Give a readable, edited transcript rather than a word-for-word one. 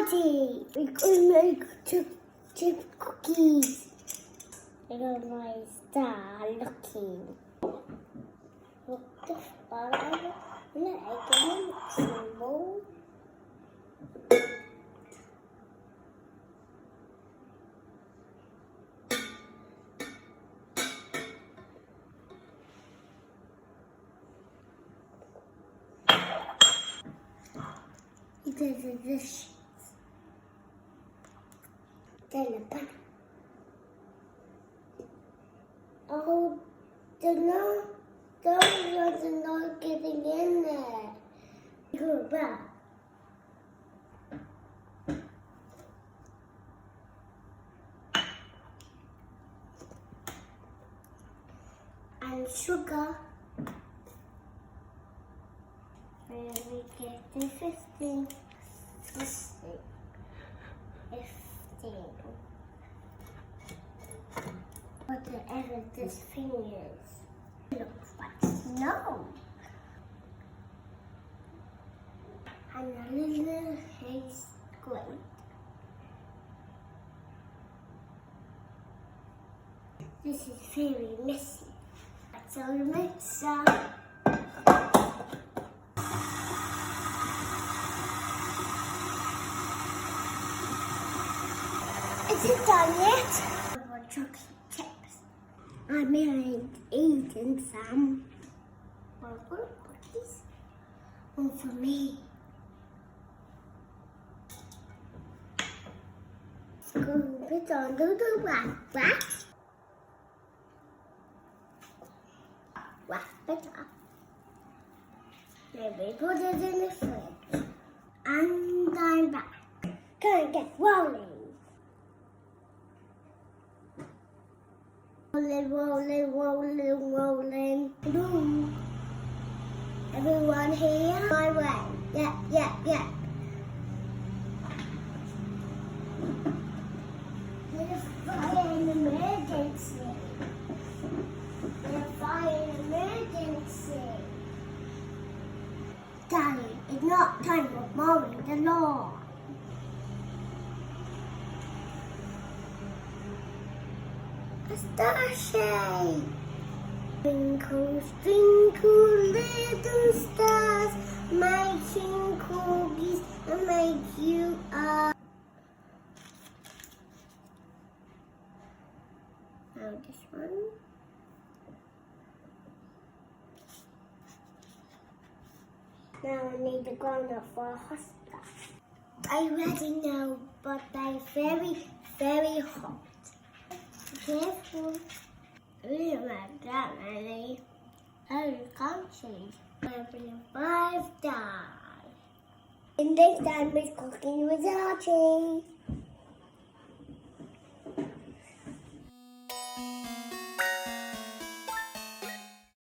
Daddy, we can make chip cookies. Look at my star looking. Look the fire. Look, I can symbol. There's a dish. Then a pan. Oh, those are not getting in there. Go back. And sugar. Where we get the 15. Whatever this thing is, it looks like snow. And a little haze squid. This is very messy. So the mixer. Is it done yet? I want chocolate chips. I made eating some. One for cookies. One for me. Scoop it onto the back. Wrap it up. Then we put it in the fridge. And I'm back. Gonna get rolling. Rolling, rolling, rolling, rolling. Boom. Everyone here? My way. Yeah. There's a fire in emergency. There's a fire in emergency. Daddy, it's not time for mowing the lawn. A star shade. Twinkle, twinkle, little stars, making cookies and make you up. Now this one. Now I need to go now for a hospital. I'm ready now, but they're very, very hot. Careful. We don't like that many. Oh, you can't change. 5 die. And next time is cooking with Archie.